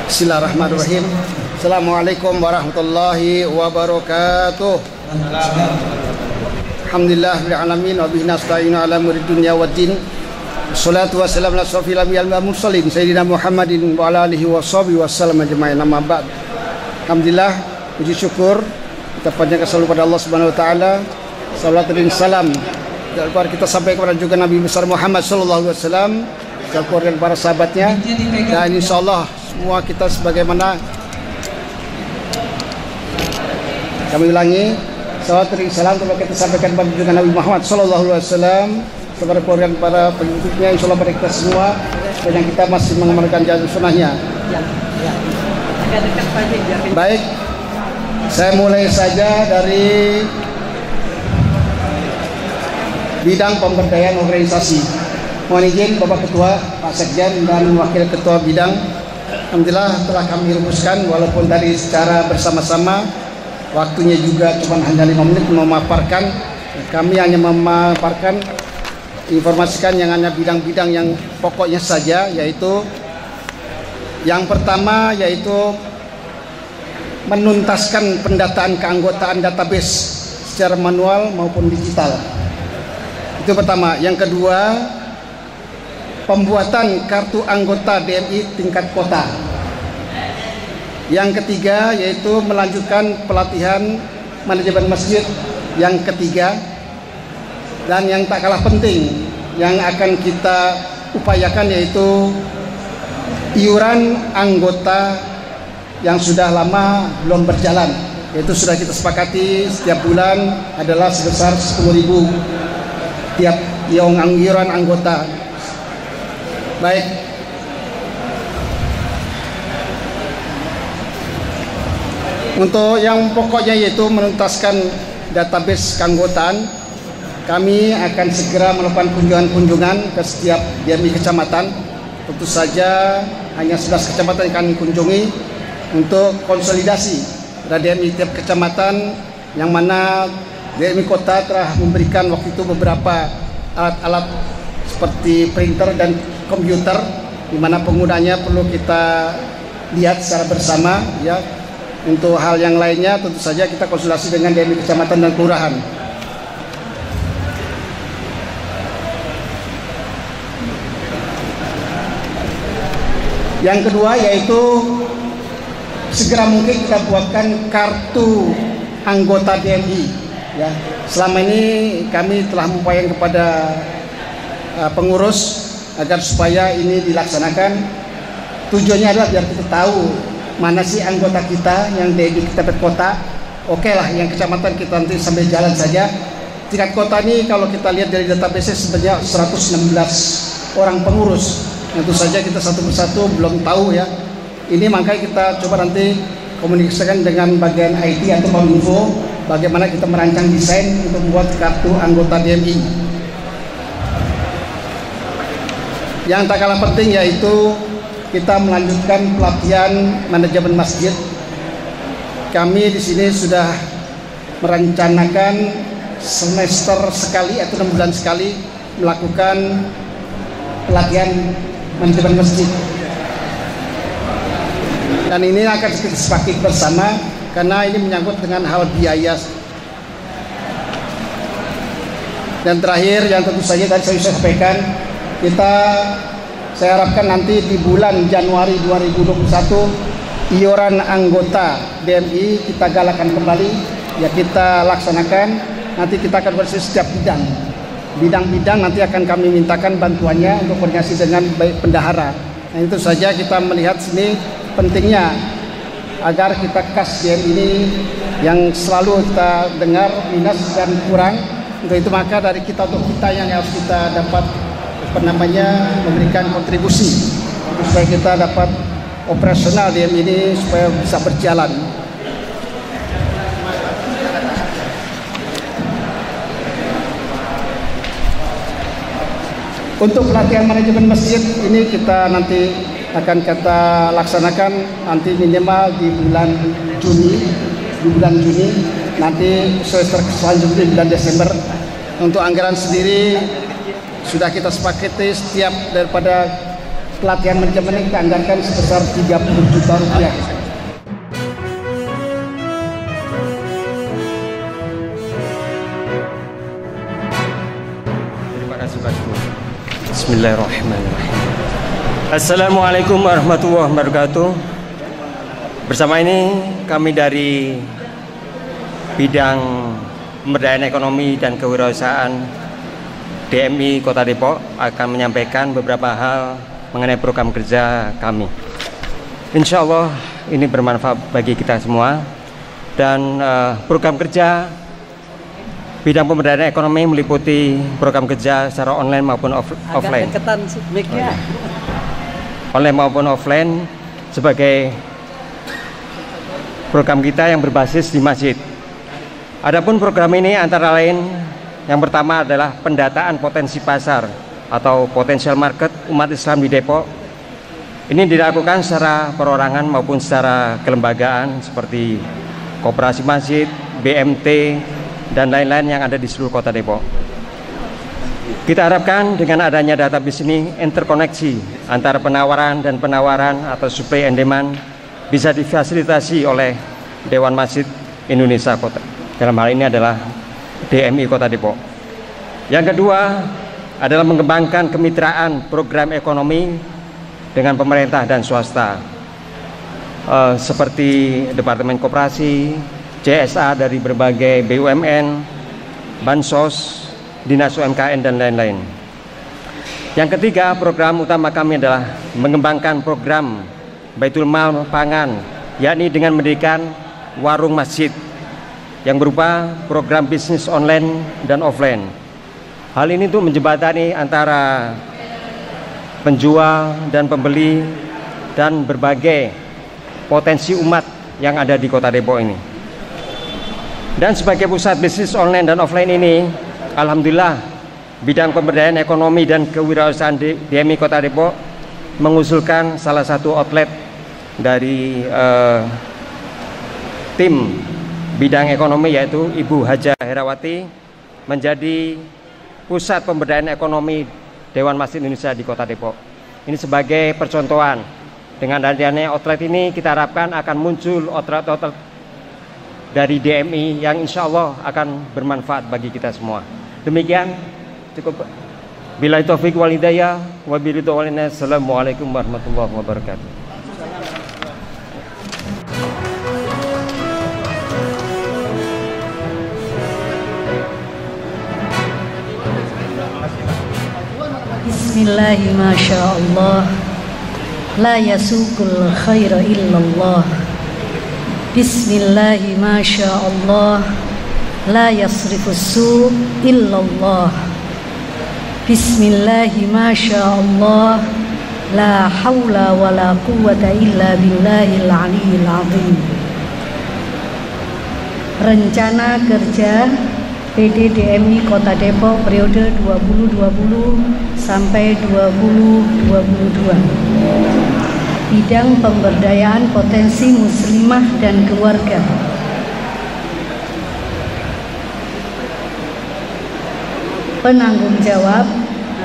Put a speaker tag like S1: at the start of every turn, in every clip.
S1: Bismillahirrahmanirrahim. Assalamualaikum warahmatullahi wabarakatuh. Alhamdulillah rabbil alamin wa bihi nasta'inu ala umuri dunya waddin. Wassalatu wassalamu ala asyrofil anbiya'i wal mursalin sayyidina Muhammadin wa ala alihi washabihi wasallam ajma'in. Amma ba'd. Alhamdulillah, puji syukur kita panjatkan selalu pada Allah Subhanahu wa taala. Salawat dan salam kita sampai kepada juga Nabi besar Muhammad sallallahu alaihi wasallam, keluarga dan para sahabatnya, dan insyaallah semua kita sebagaimana kami ulangi salawat dan salam telah kita sampaikan kepada juga Nabi Muhammad sallallahu alaihi wasallam, kepada keluarga dan para pengikutnya, insyaallah pada kita semua yang kita masih mengamalkan jalan sunnahnya. Baik, saya mulai saja dari bidang pemberdayaan organisasi. Mohon izin Bapak Ketua, Pak Sekjen dan Wakil Ketua Bidang. Alhamdulillah telah kami rumuskan, walaupun tadi secara bersama-sama, waktunya juga cuma hanya 5 menit memaparkan. Kami hanya memaparkan, informasikan yang hanya bidang-bidang yang pokoknya saja, yaitu yang pertama yaitu menuntaskan pendataan keanggotaan database secara manual maupun digital. Itu pertama. Yang kedua, pembuatan kartu anggota DMI tingkat kota. Yang ketiga yaitu melanjutkan pelatihan manajemen masjid yang ketiga. Dan yang tak kalah penting yang akan kita upayakan yaitu iuran anggota yang sudah lama belum berjalan, yaitu sudah kita sepakati setiap bulan adalah sebesar 10.000 tiap iuran anggota. Baik, untuk yang pokoknya yaitu menuntaskan database keanggotaan, kami akan segera melakukan kunjungan-kunjungan ke setiap DMI kecamatan. Tentu saja hanya 11 kecamatan yang kami kunjungi untuk konsolidasi pada DMI tiap kecamatan, yang mana DMI kota telah memberikan waktu itu beberapa alat-alat seperti printer dan komputer, di mana penggunanya perlu kita lihat secara bersama ya. Untuk hal yang lainnya tentu saja kita konsultasi dengan DMI kecamatan dan kelurahan. Yang kedua yaitu segera mungkin kita buatkan kartu anggota DMI. Ya, selama ini kami telah mengupayakan kepada pengurus agar supaya ini dilaksanakan. Tujuannya adalah biar kita tahu mana sih anggota kita yang di tingkat kota. Oke lah, yang kecamatan kita nanti sambil jalan saja. Tingkat kota ini kalau kita lihat dari database sebanyak 116 orang pengurus. Tentu saja kita satu persatu belum tahu ya. Ini makanya kita coba nanti komunikasikan dengan bagian IT atau Kominfo, bagaimana kita merancang desain untuk membuat kartu anggota DMI. Yang tak kalah penting yaitu kita melanjutkan pelatihan manajemen masjid. Kami di sini sudah merencanakan semester sekali atau 6 bulan sekali melakukan pelatihan manajemen masjid. Dan ini akan kita sepakati bersama karena ini menyangkut dengan hal biaya. Dan terakhir yang tentu saja tadi saya sampaikan, saya harapkan nanti di bulan Januari 2021 iuran anggota DMI kita galakan kembali, ya kita laksanakan. Nanti kita akan bersih setiap bidang-bidang nanti akan kami mintakan bantuannya untuk koordinasi dengan baik pendahara. Nah, itu saja kita melihat sini pentingnya agar kita kas DMI ini yang selalu kita dengar minus dan kurang. Untuk itu maka dari kita untuk kita yang harus kita dapat memberikan kontribusi supaya kita dapat operasional DMI ini supaya bisa berjalan. Untuk pelatihan manajemen masjid ini kita nanti akan kita laksanakan nanti minimal di bulan Juni, nanti semester selanjutnya di bulan Desember. Untuk anggaran sendiri sudah kita sepakati setiap daripada pelatihan manajemen ini kita anggarkan sebesar 30 juta rupiah.
S2: Terima kasih Pak Guru. Bismillahirrahmanirrahim. Assalamualaikum warahmatullahi wabarakatuh. Bersama ini kami dari bidang pemberdayaan ekonomi dan kewirausahaan DMI Kota Depok akan menyampaikan beberapa hal mengenai program kerja kami. Insya Allah ini bermanfaat bagi kita semua. Dan program kerja bidang pemberdayaan ekonomi meliputi program kerja secara online maupun offline. Online maupun offline sebagai program kita yang berbasis di masjid. Adapun program ini antara lain yang pertama adalah pendataan potensi pasar atau potential market umat Islam di Depok. Ini dilakukan secara perorangan maupun secara kelembagaan seperti koperasi masjid, BMT, dan lain-lain yang ada di seluruh Kota Depok. Kita harapkan dengan adanya database ini interkoneksi antara penawaran dan penawaran atau supply and demand bisa difasilitasi oleh Dewan Masjid Indonesia Kota. Dalam hal ini adalah DMI Kota Depok. Yang kedua adalah mengembangkan kemitraan program ekonomi dengan pemerintah dan swasta, seperti Departemen Koperasi, CSA dari berbagai BUMN, Bansos, Dinas UMKM, dan lain-lain. Yang ketiga, program utama kami adalah mengembangkan program Baitul Mal Pangan, yakni dengan mendirikan warung masjid yang berupa program bisnis online dan offline. Hal ini tuh menjembatani antara penjual dan pembeli dan berbagai potensi umat yang ada di Kota Depok ini. Dan sebagai pusat bisnis online dan offline ini, alhamdulillah bidang pemberdayaan ekonomi dan kewirausahaan DMI Kota Depok mengusulkan salah satu outlet dari tim bidang ekonomi, yaitu Ibu Haja Herawati, menjadi pusat pemberdayaan ekonomi Dewan Masjid Indonesia di Kota Depok. Ini sebagai percontohan. Dengan adanya outlet ini kita harapkan akan muncul outlet-outlet dari DMI yang insya Allah akan bermanfaat bagi kita semua. Demikian cukup. Billahi taufiq wal hidayah wa billahi taufiq. Assalamualaikum warahmatullahi wabarakatuh.
S3: Bismillahi masyaallah, la yasukul khaira illallah. Bismillahi masyaallah, la yasrifus su' illallah. Bismillahi masyaallah, la hawla wa la quwwata illa billahil aliyyil azim. Rencana kerja PD DMI Kota Depok periode 2020 sampai 2022. Bidang pemberdayaan potensi muslimah dan keluarga. Penanggung jawab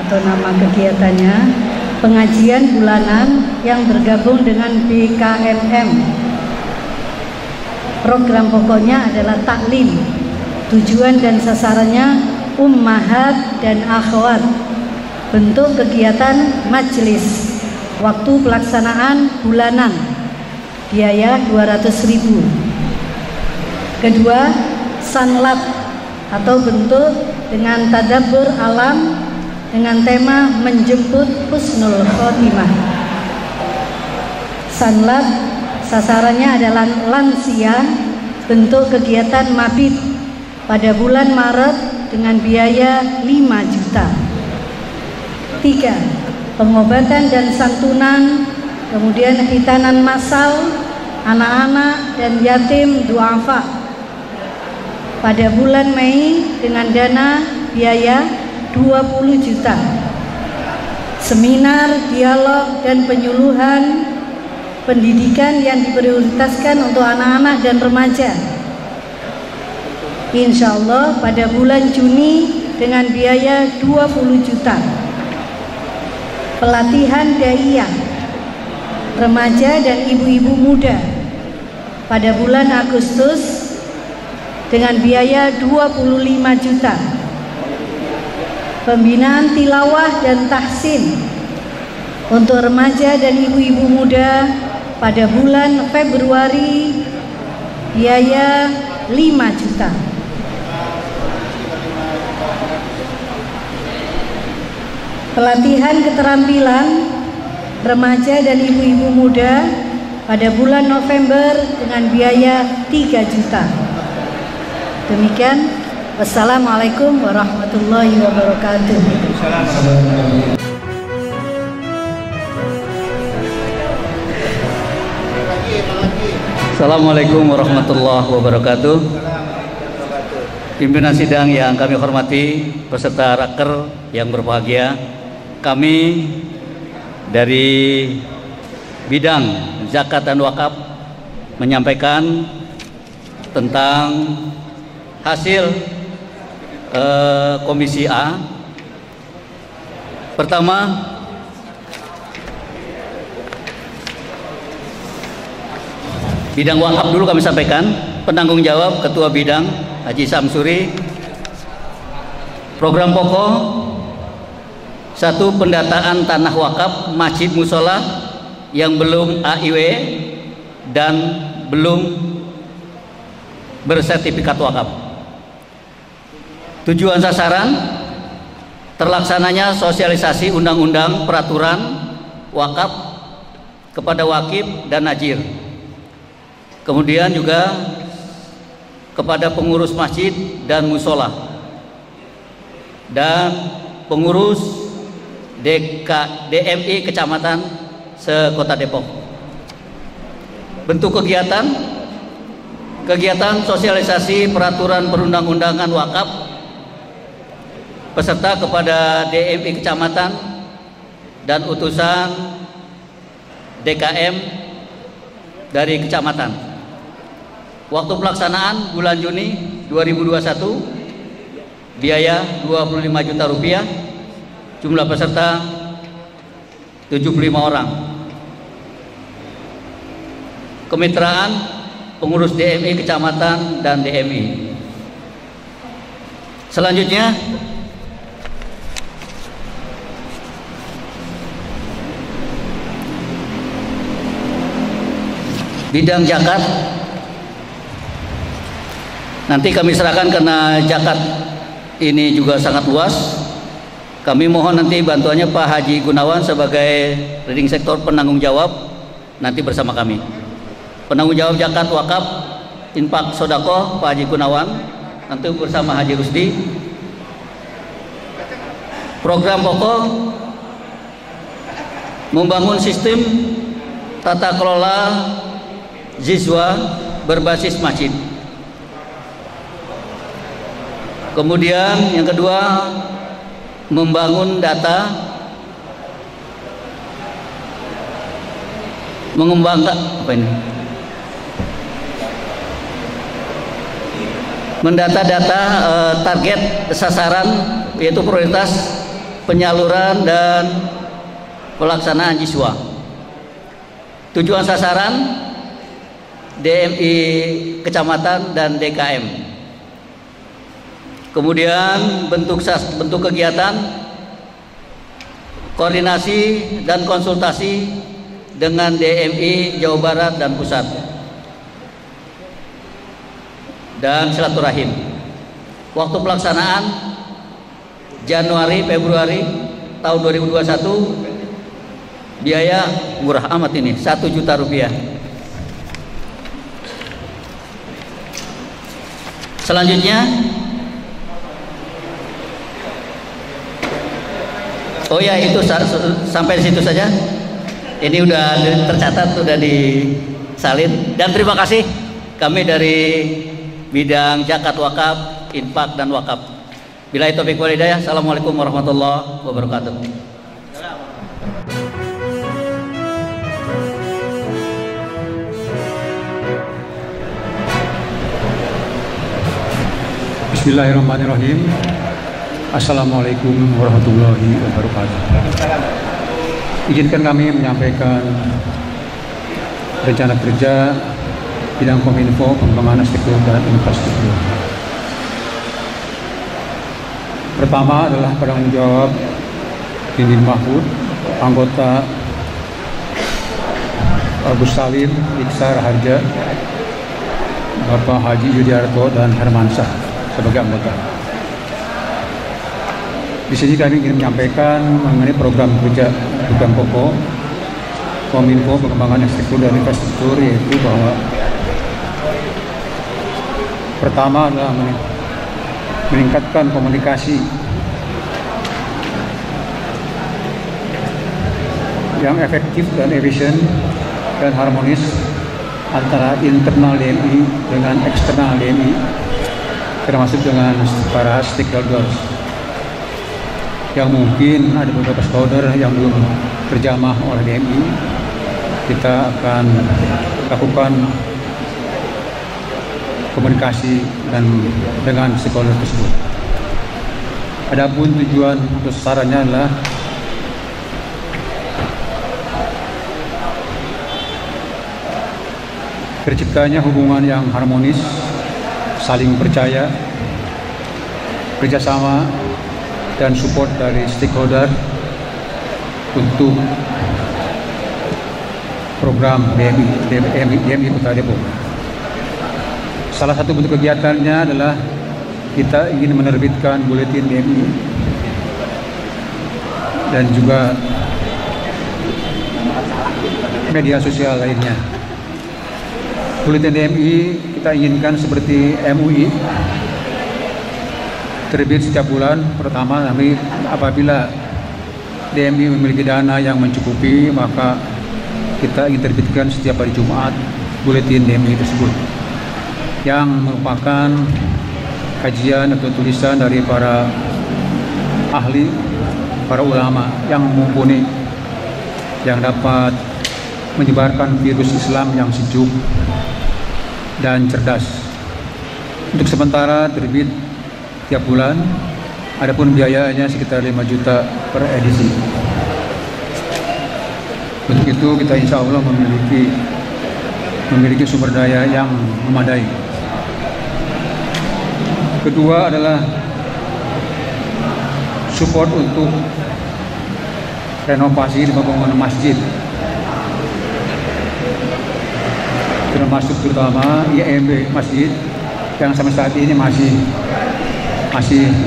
S3: atau nama kegiatannya pengajian bulanan yang bergabung dengan BKMM. Program pokoknya adalah taklim. Tujuan dan sasarannya ummahat dan akhwat. Bentuk kegiatan majelis. Waktu pelaksanaan bulanan. Biaya 200.000. Kedua, sanlat atau bentuk dengan tadabbur alam dengan tema menjemput husnul khotimah. Sanlat sasarannya adalah lansia. Bentuk kegiatan mabit pada bulan Maret dengan biaya 5 juta. 3. Pengobatan dan santunan, kemudian khitanan massal anak-anak dan yatim duafa pada bulan Mei dengan dana biaya 20 juta. Seminar, dialog, dan penyuluhan pendidikan yang diprioritaskan untuk anak-anak dan remaja, insya Allah pada bulan Juni dengan biaya 20 juta. pelatihan daiyah remaja dan ibu-ibu muda pada bulan Agustus dengan biaya 25 juta. Pembinaan tilawah dan tahsin untuk remaja dan ibu-ibu muda pada bulan Februari biaya 5 juta. Pelatihan keterampilan remaja dan ibu-ibu muda pada bulan November dengan biaya 3 juta. Demikian, wassalamualaikum warahmatullahi wabarakatuh.
S4: Assalamualaikum warahmatullahi wabarakatuh. Pimpinan sidang yang kami hormati, peserta raker yang berbahagia, kami dari bidang zakat dan wakaf menyampaikan tentang hasil Komisi A. Pertama, bidang wakaf dulu kami sampaikan. Penanggung jawab Ketua Bidang Haji Samsuri. Program pokok 1. Pendataan tanah wakaf masjid musola yang belum AIW dan belum bersertifikat wakaf. Tujuan sasaran terlaksananya sosialisasi undang-undang peraturan wakaf kepada wakif dan najir. Kemudian juga kepada pengurus masjid dan musola dan pengurus DMI Kecamatan se-Kota Depok. Bentuk kegiatan sosialisasi peraturan perundang-undangan wakaf peserta kepada DMI Kecamatan dan utusan DKM dari Kecamatan. Waktu pelaksanaan bulan Juni 2021, biaya 25 juta rupiah, jumlah peserta 75 orang. Kemitraan pengurus DMI Kecamatan dan DMI. Selanjutnya, bidang zakat nanti kami serahkan karena zakat ini juga sangat luas. Kami mohon nanti bantuannya Pak Haji Gunawan sebagai leading sektor penanggung jawab nanti bersama kami. Penanggung jawab zakat wakaf infak sodako Pak Haji Gunawan nanti bersama Haji Rusdi. Program pokok membangun sistem tata kelola siswa berbasis masjid. Kemudian yang kedua, membangun data, mengembangkan mendata-data target sasaran, yaitu prioritas penyaluran dan pelaksanaan siswa. Tujuan sasaran DMI Kecamatan dan DKM. Kemudian bentuk kegiatan, koordinasi dan konsultasi dengan DMI Jawa Barat dan Pusat, dan silaturahim. Waktu pelaksanaan Januari Februari tahun 2021, biaya murah amat ini, 1 juta rupiah. Selanjutnya, oh ya, itu sampai di situ saja. Ini udah tercatat, sudah disalin. Dan terima kasih kami dari bidang zakat wakaf, infak dan wakaf. Billahi taufiq wal hidayah. Assalamualaikum warahmatullahi wabarakatuh.
S5: Bismillahirrahmanirrahim. Assalamualaikum warahmatullahi wabarakatuh. Izinkan kami menyampaikan rencana kerja bidang Kominfo pengembangan arsitektur dan infrastruktur. Pertama adalah penanggung jawab Dinding Mahfud, anggota Agus Salim, Iksa Raharja, Bapak Haji Yudiarto dan Hermansyah sebagai anggota. Di sini kami ingin menyampaikan mengenai program kerja program pokok Kominfo pengembangan arsitektur dan infrastruktur, yaitu bahwa pertama adalah meningkatkan komunikasi yang efektif dan efisien dan harmonis antara internal DMI dengan eksternal DMI, termasuk dengan para stakeholders. Yang mungkin ada beberapa stakeholder yang belum terjamah oleh DMI, kita akan lakukan komunikasi dan dengan stakeholder tersebut. Adapun tujuan atau sasarannya adalah terciptanya hubungan yang harmonis, saling percaya, kerjasama dan support dari stakeholder untuk program DMI Kota Depok. Salah satu bentuk kegiatannya adalah kita ingin menerbitkan buletin DMI dan juga media sosial lainnya. Buletin DMI kita inginkan seperti MUI, terbit setiap bulan. Pertama, apabila DMI memiliki dana yang mencukupi, maka kita ingin terbitkan setiap hari Jumat buletin DMI tersebut, yang merupakan kajian atau tulisan dari para ahli, para ulama yang mumpuni, yang dapat menyebarkan virus Islam yang sejuk dan cerdas. Untuk sementara terbit tiap bulan, adapun biayanya sekitar 5 juta per edisi. Untuk itu kita insya Allah memiliki sumber daya yang memadai. Kedua adalah support untuk renovasi di pembangunan masjid, termasuk terutama IMB masjid yang sampai saat ini masih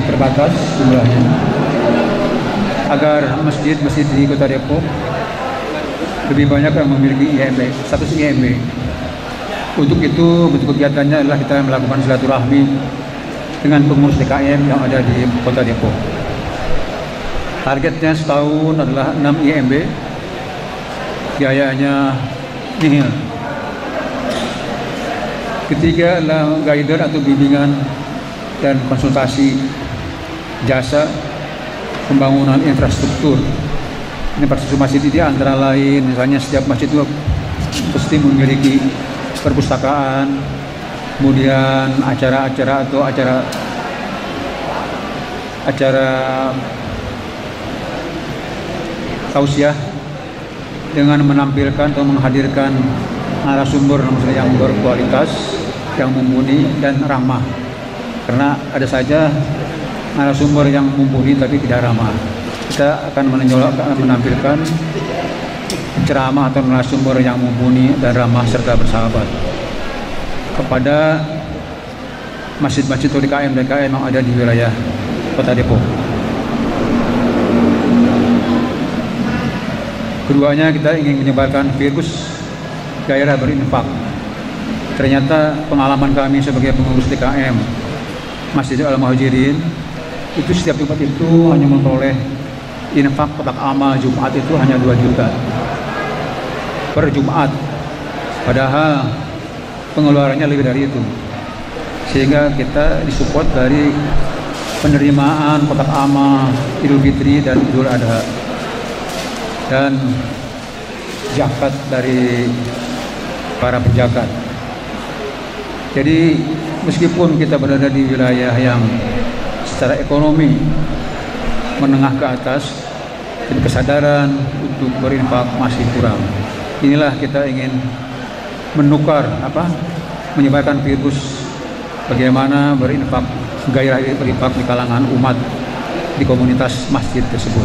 S5: terbatas jumlahnya, agar masjid-masjid di Kota Depok lebih banyak yang memiliki IMB, status IMB. Untuk itu bentuk kegiatannya adalah kita melakukan silaturahmi dengan pengurus DKM yang ada di Kota Depok. Targetnya setahun adalah 6 IMB, biayanya nihil. Ketiga adalah guider atau bimbingan dan konsultasi jasa pembangunan infrastruktur. Infrastruktur masjid ini antara lain, misalnya setiap masjid itu pasti memiliki perpustakaan, kemudian acara-acara atau acara tausiah dengan menampilkan atau menghadirkan narasumber yang berkualitas, yang mumpuni dan ramah. Karena ada saja narasumber yang mumpuni tapi tidak ramah. Kita akan menampilkan ceramah atau narasumber yang mumpuni dan ramah serta bersahabat kepada masjid-masjid atau DKM yang ada di wilayah Kota Depok. Keduanya, kita ingin menyebarkan virus gairah berinfak. Ternyata pengalaman kami sebagai pengurus DKM Masjid Al-Muhajirin itu setiap Jumat itu hanya memperoleh infak kotak amal Jumat itu hanya 2 juta per Jumat, padahal pengeluarannya lebih dari itu. Sehingga kita disupport dari penerimaan kotak amal Idul Fitri dan Idul Adha dan zakat dari para penjagat. Jadi meskipun kita berada di wilayah yang secara ekonomi menengah ke atas, dan kesadaran untuk berinfak masih kurang. Inilah kita ingin menukar menyebarkan virus bagaimana berinfak, gairah berinfak di kalangan umat di komunitas masjid tersebut.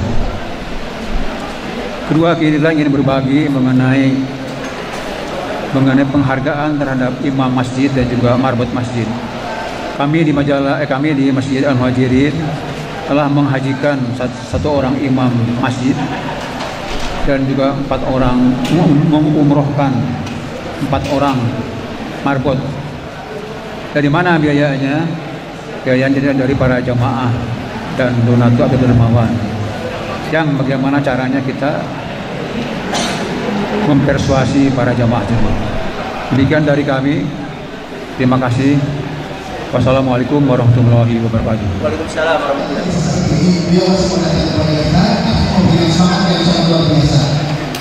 S5: Kedua, kita ingin berbagi mengenai penghargaan terhadap imam masjid dan juga marbot masjid. Kami di Masjid Al-Muhajirin telah menghajikan satu orang imam masjid dan juga 4 orang mengumrohkan 4 orang marbot. Dari mana biayanya? Biayanya dari para jamaah dan donatur atau dermawan. Yang bagaimana caranya kita mempersuasi para jamaah tersebut. Demikian dari kami. Terima kasih. Wassalamualaikum warahmatullahi wabarakatuh.
S4: Waalaikumsalam warahmatullahi wabarakatuh.
S6: Beliau masih mendatangkan kepada kita, memberikan semangat yang sangat luar biasa.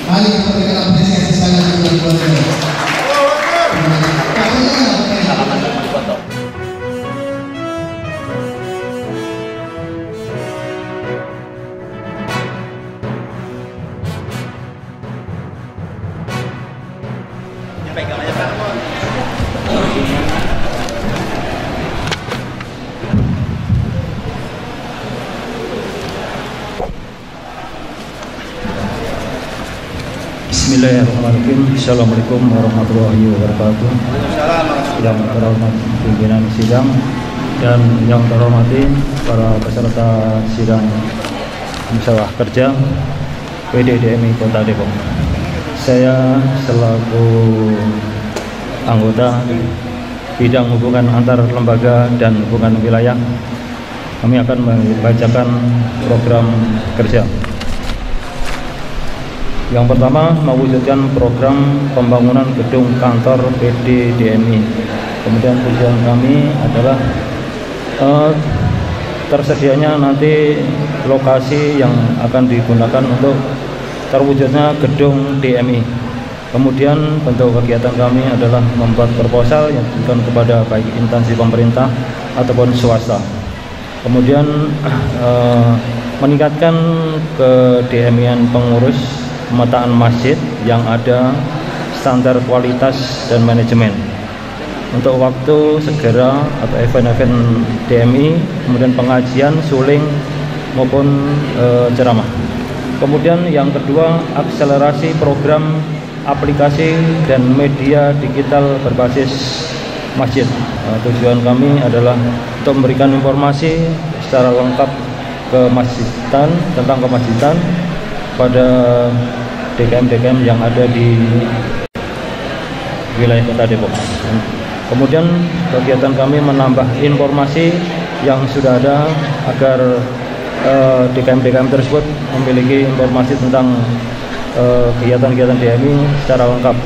S6: Mari kita berikan apresiasi sekali lagi kepada beliau.
S7: Bismillahirrahmanirrahim. Assalamualaikum warahmatullahi wabarakatuh. Yang terhormat pimpinan sidang dan yang terhormati para peserta sidang musyawarah kerja PDDMI Kota Depok. Saya selaku anggota bidang hubungan antar lembaga dan hubungan wilayah, kami akan membacakan program kerja. Yang pertama, mewujudkan program pembangunan gedung kantor PDDMI. Kemudian tujuan kami adalah tersedianya nanti lokasi yang akan digunakan untuk terwujudnya gedung DMI. Kemudian bentuk kegiatan kami adalah membuat proposal yang diberikan kepada baik instansi pemerintah ataupun swasta. Kemudian meningkatkan ke DMI-an pengurus pemetaan masjid yang ada standar kualitas dan manajemen. Untuk waktu segera atau event-event DMI, kemudian pengajian, suling maupun ceramah. Kemudian yang kedua, akselerasi program aplikasi dan media digital berbasis masjid. Tujuan kami adalah untuk memberikan informasi secara lengkap kemasjidan, tentang kemasjidan pada DKM-DKM yang ada di wilayah Kota Depok. Kemudian kegiatan kami menambah informasi yang sudah ada agar DKM-DKM tersebut memiliki informasi tentang kegiatan-kegiatan DMI secara lengkap.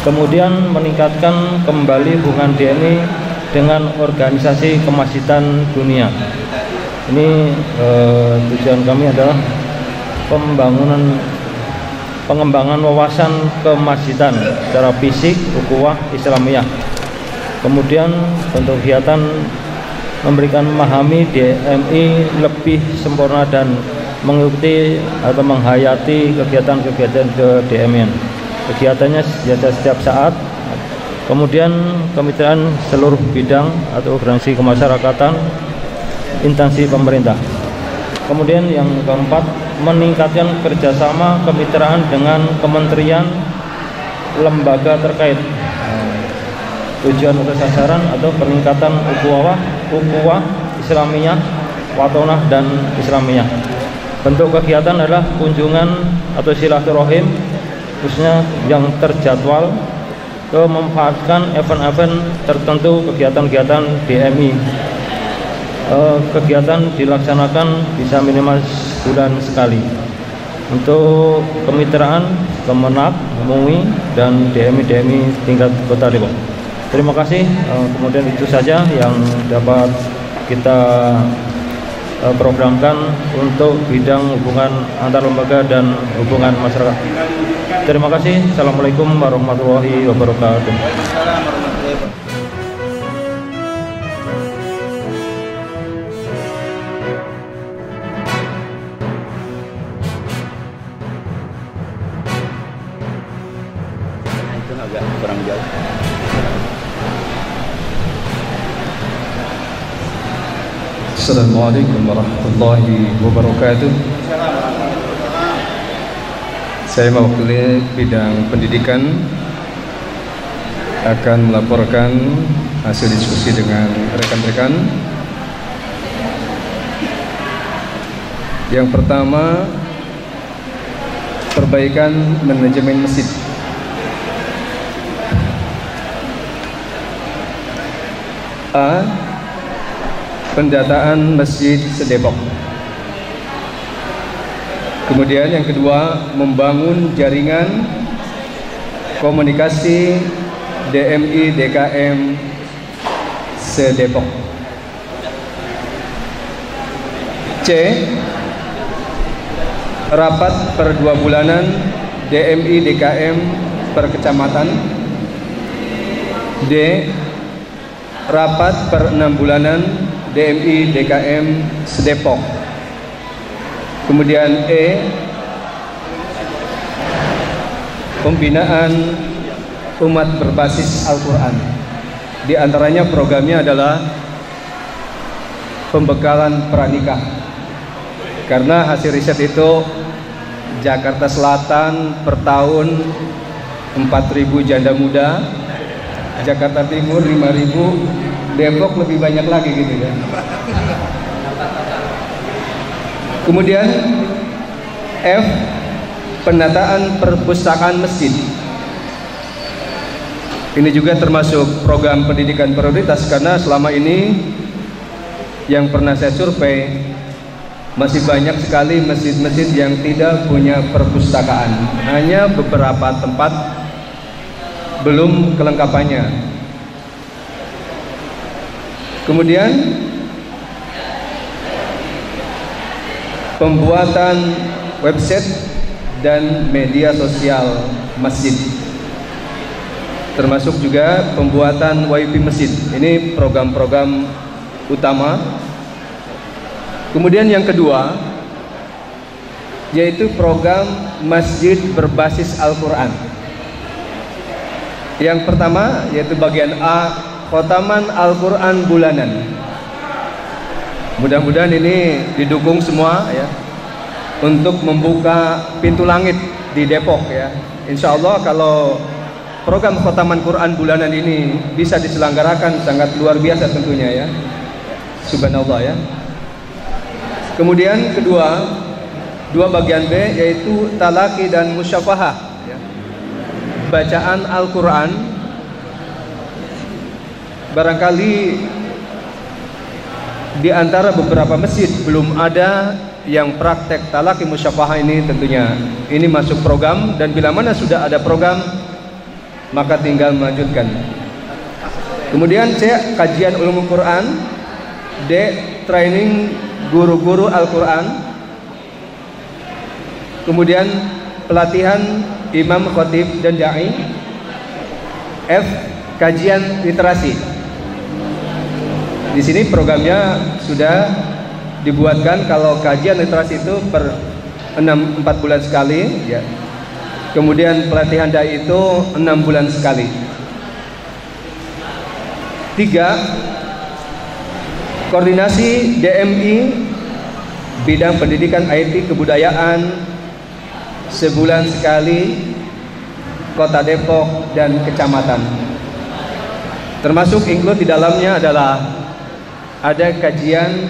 S7: Kemudian meningkatkan kembali hubungan DMI dengan organisasi kemasjidan dunia. Ini tujuan kami adalah pengembangan wawasan kemasjidan secara fisik, ukhuwah Islamiyah. Kemudian bentuk kegiatan memberikan memahami DMI lebih sempurna dan mengikuti atau menghayati kegiatan-kegiatan ke DMI. Kegiatannya setiap saat. Kemudian kemitraan seluruh bidang atau organisasi kemasyarakatan, instansi pemerintah. Kemudian yang keempat, meningkatkan kerjasama kemitraan dengan kementerian, lembaga terkait. Tujuan atau sasaran atau peningkatan ukhuwah Islamiyah, watonah dan Islamiyah. Bentuk kegiatan adalah kunjungan atau silaturahim, khususnya yang terjadwal, memanfaatkan event-event tertentu, kegiatan-kegiatan DMI. Kegiatan dilaksanakan bisa minimal sebulan sekali. Untuk kemitraan Kemenak, MUI dan DMI tingkat Kota Depok. Terima kasih. Kemudian itu saja yang dapat kita programkan untuk bidang hubungan antar lembaga dan hubungan masyarakat. Terima kasih. Assalamualaikum warahmatullahi wabarakatuh.
S8: penanggung jawab.
S9: Assalamualaikum warahmatullahi wabarakatuh. Saya mewakili bidang pendidikan akan melaporkan hasil diskusi dengan rekan-rekan. Yang pertama, perbaikan manajemen masjid. A. Pendataan masjid se-Depok. Kemudian yang kedua, membangun jaringan komunikasi DMI DKM se-Depok. C. Rapat per 2 bulanan DMI DKM per kecamatan. D. Rapat per 6 bulanan DMI DKM se-Depok. Kemudian E. Pembinaan umat berbasis Al-Quran. Di antaranya programnya adalah pembekalan pranikah. Karena hasil riset itu Jakarta Selatan per tahun 4.000 janda muda, Jakarta Timur 5.000, Depok lebih banyak lagi gitu ya. Kemudian F. Penataan perpustakaan masjid. Ini juga termasuk program pendidikan prioritas karena selama ini yang pernah saya survei masih banyak sekali masjid-masjid yang tidak punya perpustakaan. Hanya beberapa tempat belum kelengkapannya. Kemudian pembuatan website dan media sosial masjid, termasuk juga pembuatan wifi masjid. Ini program-program utama. Kemudian yang kedua yaitu program masjid berbasis Al-Quran. Yang pertama yaitu bagian A, khotaman Al-Quran bulanan. Mudah-mudahan ini didukung semua ya, untuk membuka pintu langit di Depok ya. Insya Allah kalau program khotaman Quran bulanan ini bisa diselenggarakan sangat luar biasa tentunya ya. Subhanallah ya. Kemudian kedua, dua bagian B yaitu talaki dan musyafahah ya. Bacaan Al-Quran. Barangkali di antara beberapa masjid belum ada yang praktek talaki musyafahah ini, tentunya ini masuk program, dan bila mana sudah ada program maka tinggal melanjutkan. Kemudian C. Kajian ulumul Quran. D. Training guru-guru Al-Quran. Kemudian pelatihan imam, khatib dan da'i. F. Kajian literasi. Di sini programnya sudah dibuatkan kalau kajian literasi itu per 4 bulan sekali ya. Kemudian pelatihan dai itu 6 bulan sekali. 3. Koordinasi DMI bidang pendidikan IT kebudayaan sebulan sekali Kota Depok dan kecamatan. Termasuk include di dalamnya adalah ada kajian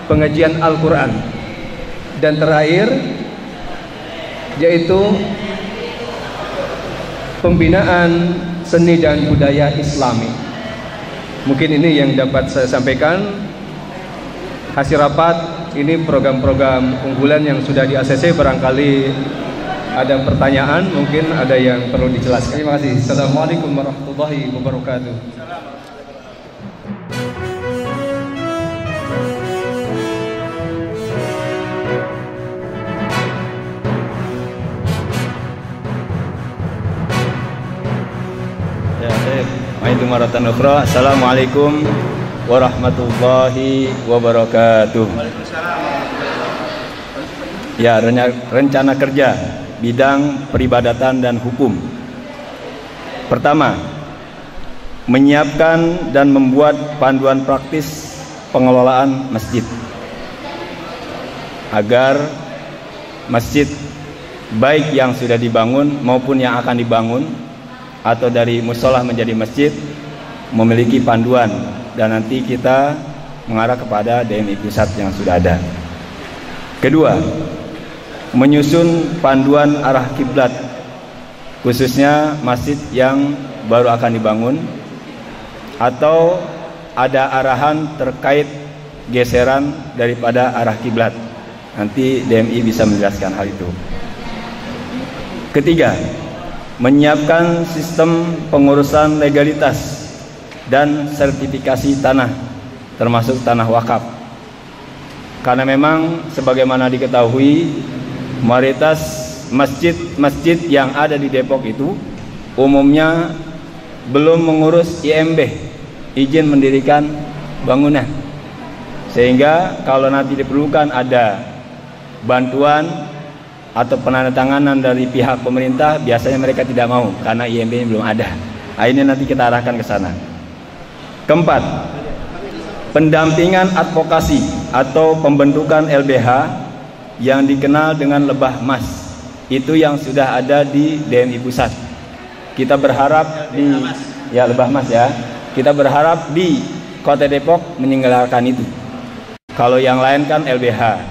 S9: pengajian Al-Quran, dan terakhir yaitu pembinaan seni dan budaya Islami. Mungkin ini yang dapat saya sampaikan. Hasil rapat ini program-program unggulan yang sudah di ACC. Barangkali ada pertanyaan, mungkin ada yang perlu dijelaskan. Terima kasih. Assalamualaikum warahmatullahi wabarakatuh.
S8: Assalamualaikum warahmatullahi wabarakatuh. Ya, rencana kerja bidang peribadatan dan hukum. Pertama, menyiapkan dan membuat panduan praktis pengelolaan masjid agar masjid baik yang sudah dibangun maupun yang akan dibangun atau dari musola menjadi masjid memiliki panduan dan nanti kita mengarah kepada DMI pusat yang sudah ada. Kedua, menyusun panduan arah kiblat khususnya masjid yang baru akan dibangun atau ada arahan terkait geseran daripada arah kiblat. Nanti DMI bisa menjelaskan hal itu. Ketiga, menyiapkan sistem pengurusan legalitas dan sertifikasi tanah, termasuk tanah wakaf. Karena memang sebagaimana diketahui, mayoritas masjid-masjid yang ada di Depok itu umumnya belum mengurus IMB, izin mendirikan bangunan. Sehingga kalau nanti diperlukan ada bantuan atau penandatanganan dari pihak pemerintah, biasanya mereka tidak mau karena IMB belum ada. Akhirnya nanti kita arahkan ke sana. Keempat, pendampingan advokasi atau pembentukan LBH yang dikenal dengan lebah emas. Itu yang sudah ada di DMI pusat. Kita berharap di lebah emas ya. Kita berharap di Kota Depok meninggalkan itu. Kalau yang lain kan LBH.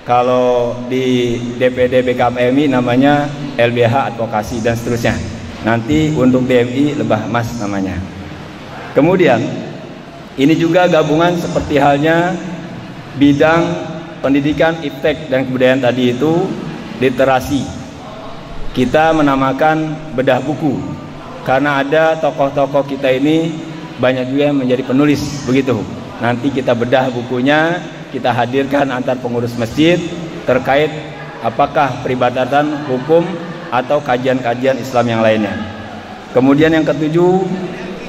S8: Kalau di DPD BKMMI namanya LBH advokasi dan seterusnya. Nanti untuk DMI lebah emas namanya. Kemudian ini juga gabungan seperti halnya bidang pendidikan iptek dan kebudayaan tadi itu literasi. Kita menamakan bedah buku karena ada tokoh-tokoh kita ini banyak juga yang menjadi penulis begitu. Nanti kita bedah bukunya, kita hadirkan antar pengurus masjid terkait apakah peribadatan, hukum atau kajian-kajian Islam yang lainnya. Kemudian yang ketujuh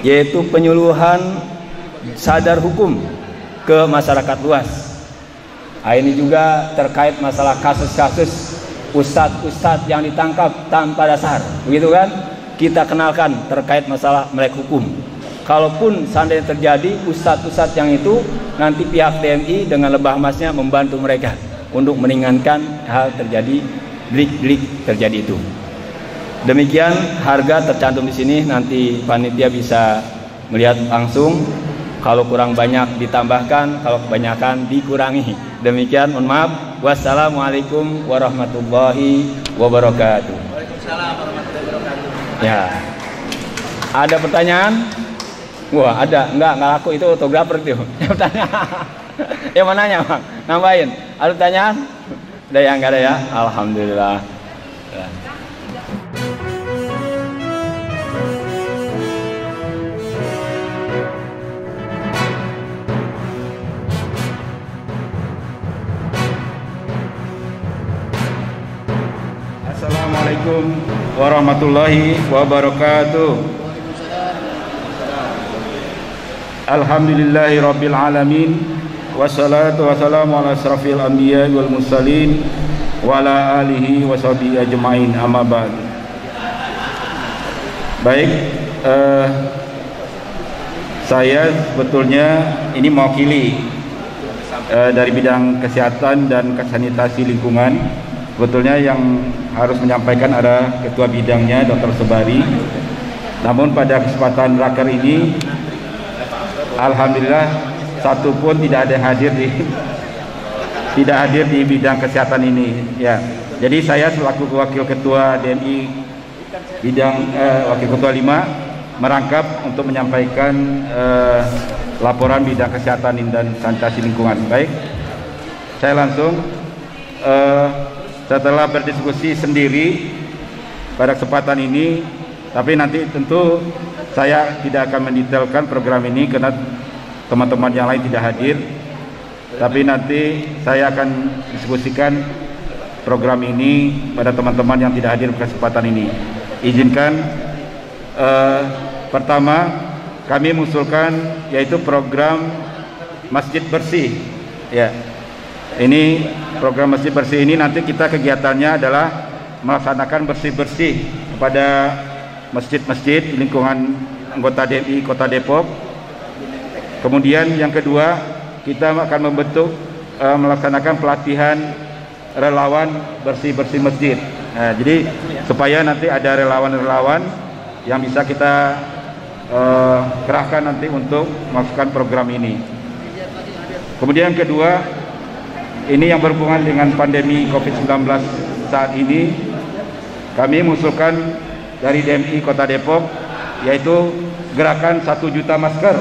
S8: yaitu penyuluhan sadar hukum ke masyarakat luas. Ini juga terkait masalah kasus-kasus ustadz-ustadz yang ditangkap tanpa dasar, begitu kan? Kita kenalkan terkait masalah melek hukum. Kalaupun seandainya terjadi ustadz-ustadz yang itu, nanti pihak DMI dengan lebah emasnya membantu mereka untuk meringankan hal terjadi, delik terjadi itu. Demikian, harga tercantum di sini, nanti panitia bisa melihat langsung. Kalau kurang banyak ditambahkan, kalau kebanyakan dikurangi. Demikian, mohon maaf. Wassalamualaikum warahmatullahi wabarakatuh.
S10: Waalaikumsalam warahmatullahi wabarakatuh.
S8: Ya, ada pertanyaan? Wah, ada. Enggak laku itu fotografer tuh. Yang tanya. Yang mananya, Bang? Nambahin. Ada pertanyaan? Ada yang enggak ada ya? Alhamdulillah. Ya. Assalamualaikum warahmatullahi wabarakatuh. Alhamdulillahi rabbil alamin. Wassalatu wassalamu ala asrafil anbiya wal mursalin wa ala alihi wa sahbihi ajma'in, amma ba'd. Baik, saya sebetulnya ini mewakili dari bidang kesehatan dan sanitasi lingkungan. Sebetulnya yang harus menyampaikan ada ketua bidangnya Dr. Sobari. Namun pada kesempatan raker ini alhamdulillah satu pun tidak ada yang hadir di bidang kesehatan ini ya. Jadi saya selaku wakil ketua DMI bidang wakil ketua 5 merangkap untuk menyampaikan laporan bidang kesehatan dan sanitasi lingkungan. Baik, saya langsung setelah berdiskusi sendiri pada kesempatan ini, tapi nanti tentu saya tidak akan mendetailkan program ini karena teman-teman yang lain tidak hadir. Tapi nanti saya akan diskusikan program ini pada teman-teman yang tidak hadir pada kesempatan ini. Izinkan pertama kami mengusulkan yaitu program Masjid Bersih. Ya, ini program Masjid Bersih ini nanti kita kegiatannya adalah melaksanakan bersih-bersih kepada
S11: masjid-masjid di lingkungan anggota DMI Kota Depok. Kemudian yang kedua, kita akan membentuk melaksanakan pelatihan relawan bersih-bersih masjid. Nah, jadi supaya nanti ada relawan-relawan yang bisa kita kerahkan nanti untuk melakukan program ini. Kemudian yang kedua, ini yang berhubungan dengan pandemi COVID-19 saat ini, kami mengusulkan dari DMI Kota Depok, yaitu gerakan 1 juta masker,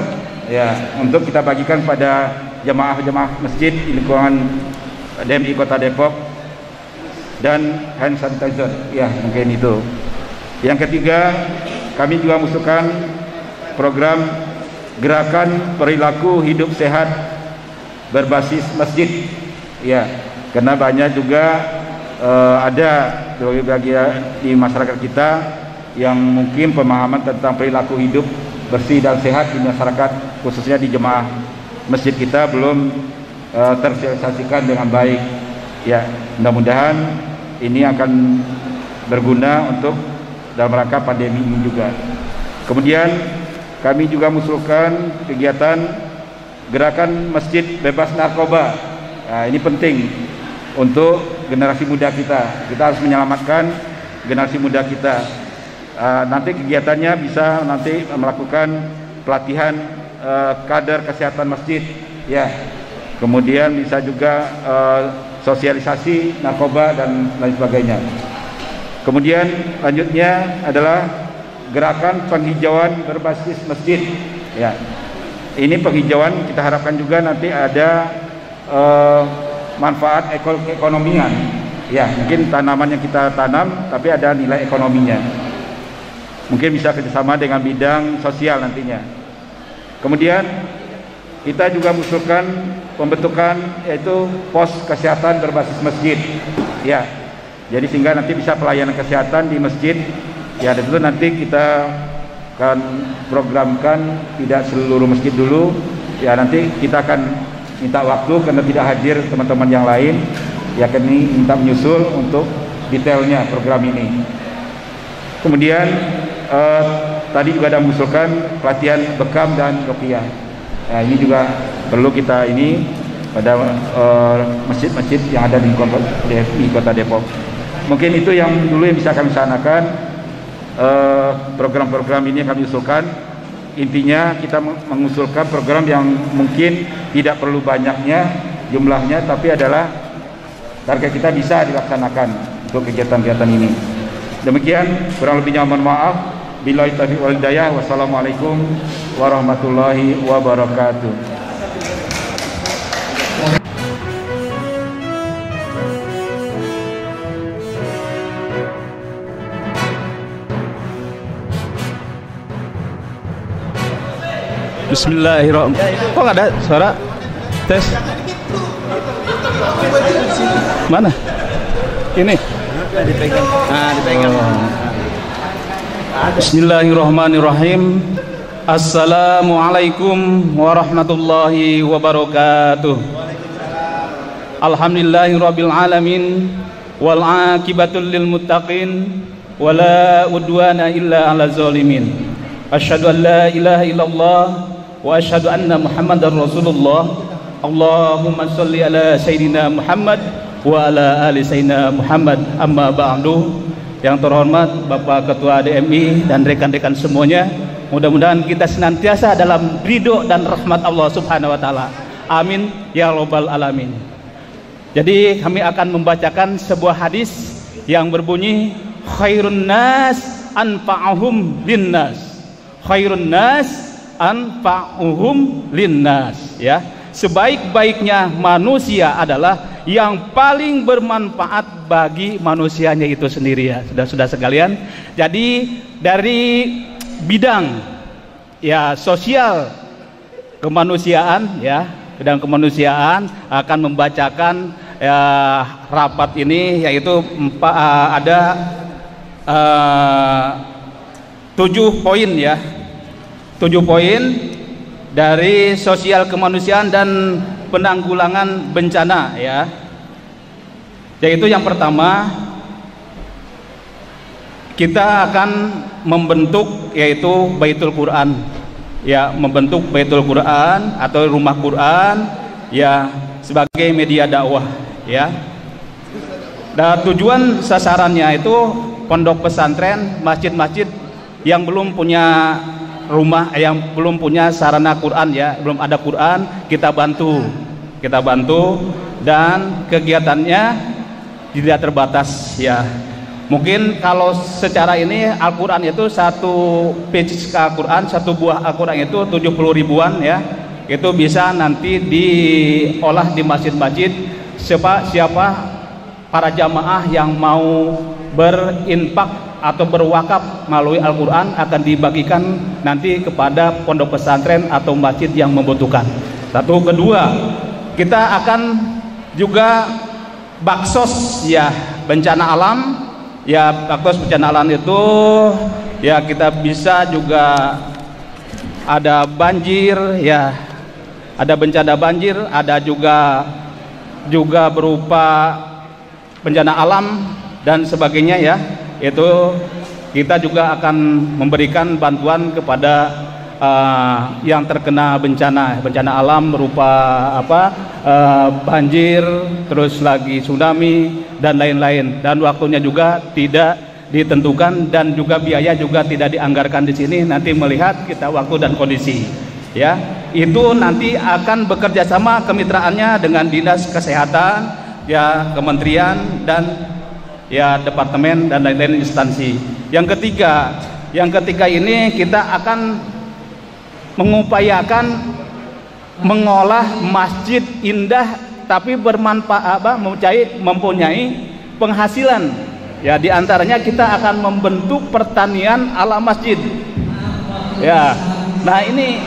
S11: ya, untuk kita bagikan pada jemaah-jemaah masjid di lingkungan DMI Kota Depok, dan hand sanitizer, ya, mungkin itu. Yang ketiga, kami juga mengusulkan program gerakan perilaku hidup sehat berbasis masjid, ya, karena banyak juga ada bagi di masyarakat kita yang mungkin pemahaman tentang perilaku hidup bersih dan sehat di masyarakat, khususnya di jemaah masjid kita, belum tersosialisasikan dengan baik. Ya, mudah-mudahan ini akan berguna untuk dalam rangka pandemi ini juga. Kemudian kami juga mengusulkan kegiatan gerakan masjid bebas narkoba. Nah, ini penting untuk generasi muda kita. Kita harus menyelamatkan generasi muda kita. Nanti kegiatannya bisa nanti melakukan pelatihan kader kesehatan masjid, ya. Kemudian bisa juga sosialisasi narkoba dan lain sebagainya. Kemudian lanjutnya adalah gerakan penghijauan berbasis masjid, ya. Ini penghijauan kita harapkan juga nanti ada manfaat ekonomian, ya, mungkin tanaman yang kita tanam tapi ada nilai ekonominya, mungkin bisa kerjasama dengan bidang sosial nantinya. Kemudian kita juga mengusulkan pembentukan yaitu pos kesehatan berbasis masjid, ya, jadi sehingga nanti bisa pelayanan kesehatan di masjid, ya. Dan itu nanti kita akan programkan tidak seluruh masjid dulu, ya, nanti kita akan minta waktu karena tidak hadir teman-teman yang lain, ya, kami minta menyusul untuk detailnya program ini. Kemudian tadi juga ada mengusulkan pelatihan bekam dan ruqyah. Nah, ini juga perlu kita ini pada masjid-masjid yang ada di Kota Depok. Mungkin itu yang dulu yang bisa kami sanakan. Program-program ini yang kami usulkan. Intinya kita mengusulkan program yang mungkin tidak perlu banyaknya jumlahnya, tapi adalah target kita bisa dilaksanakan untuk kegiatan-kegiatan ini. Demikian, kurang lebihnya mohon maaf. Billahi taufiq wal hidayah. Wassalamualaikum warahmatullahi wabarakatuh.
S12: Bismillahirrahmanirrahim. Kok nggak ada suara? Tes. Mana? Ini. Dipegang. Nah, dipegang. Bismillahirrahmanirrahim. Assalamualaikum warahmatullahi wabarakatuh. Alhamdulillahirabbil alamin wal aqibatul lil muttaqin wala udwana illa 'alal zalimin. Asyhadu an la ilaha illallah wa asyhadu anna Muhammadar Rasulullah. Allahumma sholli ala sayyidina Muhammad wa ala ali sayyidina Muhammad. Amma ba'du. Yang terhormat Bapak Ketua DMI dan rekan-rekan semuanya, mudah-mudahan kita senantiasa dalam ridho dan rahmat Allah Subhanahu wa taala. Amin ya rabbal alamin. Jadi kami akan membacakan sebuah hadis yang berbunyi khairun nas anfa'uhum linnas. Khairun nas anfa'uhum linnas, ya. Sebaik-baiknya manusia adalah yang paling bermanfaat bagi manusianya itu sendiri, ya, saudara-saudara sekalian. Jadi dari bidang, ya, sosial kemanusiaan, ya, bidang kemanusiaan akan membacakan, ya, rapat ini, yaitu ada 7 poin, ya, 7 poin dari sosial kemanusiaan dan penanggulangan bencana, ya. Yaitu yang pertama, kita akan membentuk yaitu Baitul Quran, ya, membentuk Baitul Quran atau rumah Quran, ya, sebagai media dakwah, ya. Dan tujuan sasarannya itu pondok pesantren, masjid-masjid yang belum punya rumah, yang belum punya sarana Quran, ya, belum ada Quran, kita bantu, dan kegiatannya tidak terbatas, ya. Mungkin kalau secara ini Al-Quran itu satu page Al-Quran, satu buah Al-Quran itu 70 ribuan, ya. Itu bisa nanti diolah di masjid-masjid. Siapa para jamaah yang mau berinfak atau berwakaf melalui Al-Quran akan dibagikan nanti kepada pondok pesantren atau masjid yang membutuhkan. Satu. Kedua, kita akan juga baksos, ya, bencana alam. Ya, baksos bencana alam itu, ya, kita bisa juga ada banjir, ya, ada bencana banjir, ada juga berupa bencana alam dan sebagainya, ya. Itu kita juga akan memberikan bantuan kepada yang terkena bencana alam berupa banjir, terus lagi tsunami dan lain-lain, dan waktunya juga tidak ditentukan dan juga biaya juga tidak dianggarkan di sini, nanti melihat kita waktu dan kondisi, ya. Itu nanti akan bekerja sama kemitraannya dengan Dinas Kesehatan, ya, kementerian dan, ya, departemen dan lain-lain instansi. Yang ketiga ini kita akan mengupayakan mengolah masjid indah tapi bermanfaat, mempunyai penghasilan, ya. Diantaranya kita akan membentuk pertanian ala masjid, ya. Nah, ini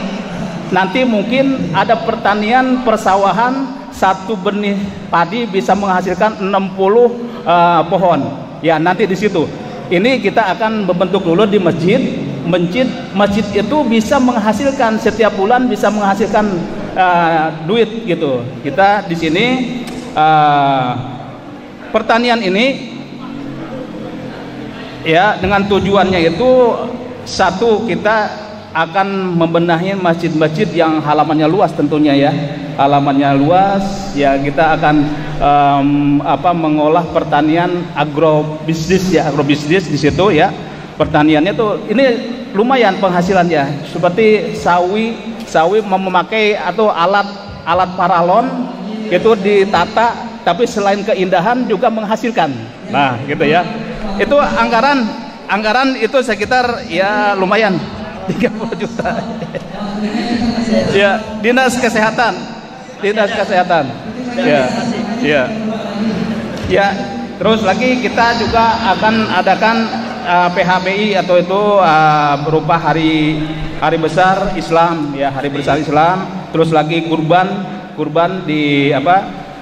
S12: nanti mungkin ada pertanian persawahan, satu benih padi bisa menghasilkan 60 pohon, ya. Nanti di situ ini kita akan membentuk dulu di masjid itu bisa menghasilkan setiap bulan, bisa menghasilkan duit, gitu. Kita di sini pertanian ini, ya, dengan tujuannya itu satu, kita akan membenahi masjid-masjid yang halamannya luas tentunya, ya, halamannya luas, ya. Kita akan mengolah pertanian agrobisnis, ya, agrobisnis di situ, ya. Pertaniannya tuh ini lumayan penghasilannya, seperti sawi memakai atau alat paralon itu ditata, tapi selain keindahan juga menghasilkan. Nah, gitu, ya. Itu anggaran itu sekitar, ya, lumayan 30 juta. Ya, Dinas Kesehatan. Ya. Terus lagi kita juga akan adakan PHBI atau itu berupa hari besar Islam, ya, hari besar Islam. Terus lagi kurban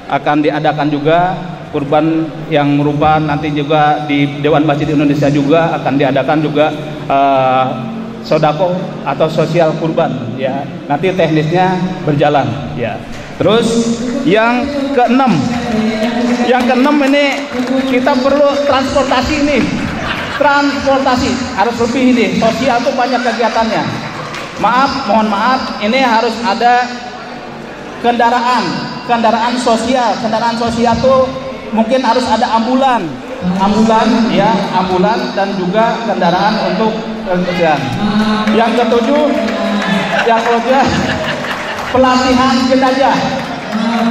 S12: akan diadakan juga, kurban yang merupakan nanti juga di Dewan Masjid Indonesia juga akan diadakan juga sodako atau sosial kurban, ya. Nanti teknisnya berjalan, ya. Terus yang keenam ini kita perlu transportasi harus lebih, ini sosial tuh banyak kegiatannya. Mohon maaf, ini harus ada kendaraan sosial tuh mungkin harus ada ambulan, ya, ambulan dan juga kendaraan untuk kerjaan. Yang ketujuh,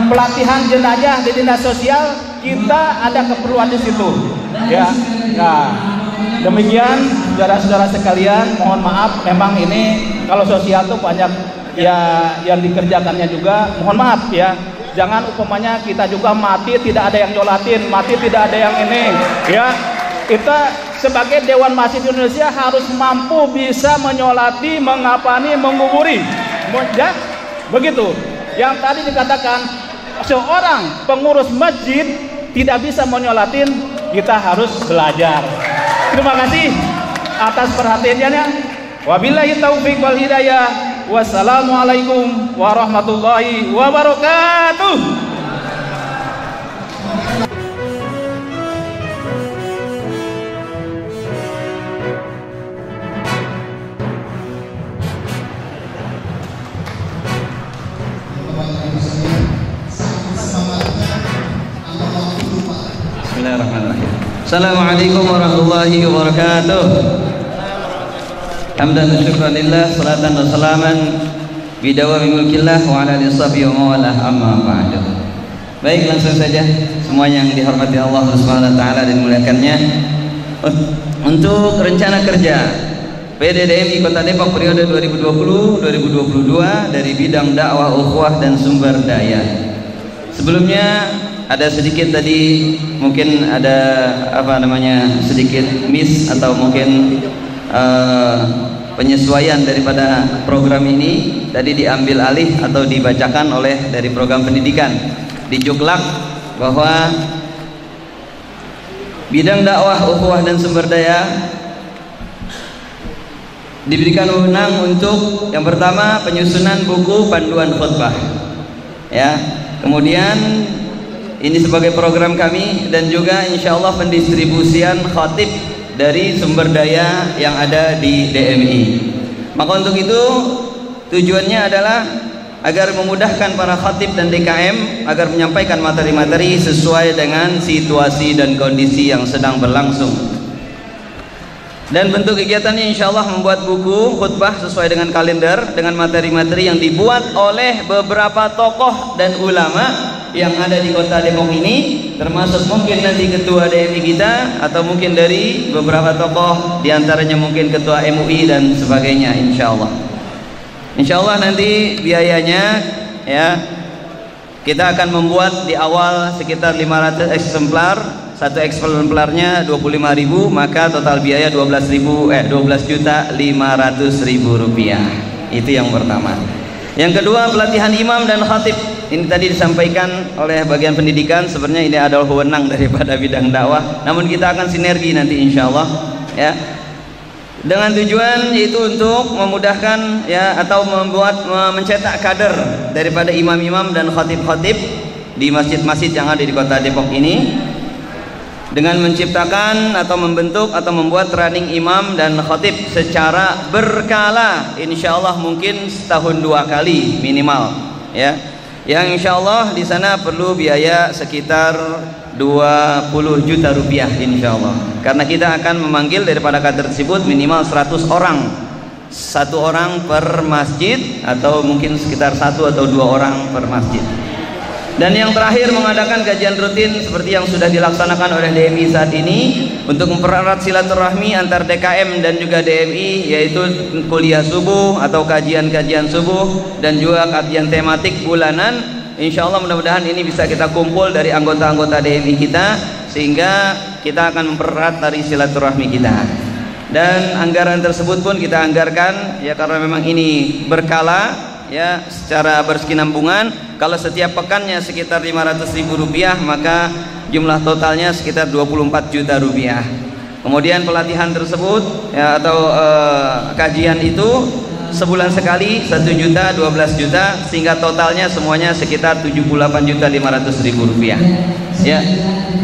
S12: pelatihan jenazah di dinas sosial, kita ada keperluan di situ, ya. Nah, demikian saudara-saudara sekalian, mohon maaf, memang ini kalau sosial tuh banyak, ya, yang dikerjakannya juga. Mohon maaf, ya, jangan umpamanya kita juga mati tidak ada yang nyolatin, mati tidak ada yang ini, ya. Kita sebagai Dewan Masjid Indonesia harus mampu bisa menyolati, mengapani, menguburi, ya, begitu. Yang tadi dikatakan seorang pengurus masjid tidak bisa menyolatin, kita harus belajar. Terima kasih atas perhatiannya. Wabillahi taufiq wal hidayah. Wassalamualaikum warahmatullahi wabarakatuh.
S4: Assalamualaikum warahmatullahi wabarakatuh. Hamdan wa syukran lillah, salatan wa salaman bidawami mulkillah wa ala alihi wa mawalah, amma ba'du. Baik, langsung saja semuanya yang dihormati Allah Subhanahu wa taala dan dimuliakannya. Untuk rencana kerja PDDMI Kota Depok periode 2020-2022 dari bidang dakwah, ukhuwah dan sumber daya. Sebelumnya ada sedikit tadi mungkin ada sedikit miss atau mungkin penyesuaian daripada program ini tadi diambil alih atau dibacakan oleh dari program pendidikan di Juklak bahwa bidang dakwah, ukhuwah dan sumber daya diberikan wewenang untuk yang pertama penyusunan buku panduan khutbah, ya. Kemudian ini sebagai program kami dan juga insya Allah pendistribusian khatib dari sumber daya yang ada di DMI. Maka untuk itu tujuannya adalah agar memudahkan para khatib dan DKM agar menyampaikan materi-materi sesuai dengan situasi dan kondisi yang sedang berlangsung. Dan bentuk kegiatannya insya Allah membuat buku khutbah sesuai dengan kalender dengan materi-materi yang dibuat oleh beberapa tokoh dan ulama yang ada di Kota Depok ini, termasuk mungkin nanti ketua DMI kita atau mungkin dari beberapa tokoh diantaranya mungkin ketua MUI dan sebagainya insya Allah. Insya Allah nanti biayanya ya kita akan membuat di awal sekitar 500 eksemplar. Satu eksemplarnya 25.000, maka total biaya 12.500.000 rupiah. Itu yang pertama. Yang kedua, pelatihan imam dan khatib. Ini tadi disampaikan oleh bagian pendidikan. Sebenarnya ini adalah wewenang daripada bidang dakwah. Namun kita akan sinergi nanti insya Allah, ya. Dengan tujuan yaitu untuk memudahkan ya atau mencetak kader daripada imam-imam dan khatib-khatib di masjid-masjid yang ada di Kota Depok ini, dengan menciptakan atau membentuk atau membuat training imam dan khatib secara berkala, insya Allah mungkin setahun 2 kali minimal, ya. Yang insya Allah di sana perlu biaya sekitar 20 juta rupiah insya Allah. Karena kita akan memanggil daripada kader tersebut minimal 100 orang, 1 orang per masjid atau mungkin sekitar 1 atau 2 orang per masjid. Dan yang terakhir mengadakan kajian rutin seperti yang sudah dilaksanakan oleh DMI saat ini untuk mempererat silaturahmi antar DKM dan juga DMI, yaitu kuliah subuh atau kajian-kajian subuh dan juga kajian tematik bulanan. Insya Allah mudah-mudahan ini bisa kita kumpul dari anggota-anggota DMI kita sehingga kita akan mempererat tali silaturahmi kita. Dan anggaran tersebut pun kita anggarkan ya karena memang ini berkala ya secara berkesinambungan. Kalau setiap pekannya sekitar 500.000 rupiah, maka jumlah totalnya sekitar 24 juta rupiah. Kemudian pelatihan tersebut ya, atau kajian itu sebulan sekali 1 juta, 12 juta, sehingga totalnya semuanya sekitar 78.500.000 rupiah. Ya,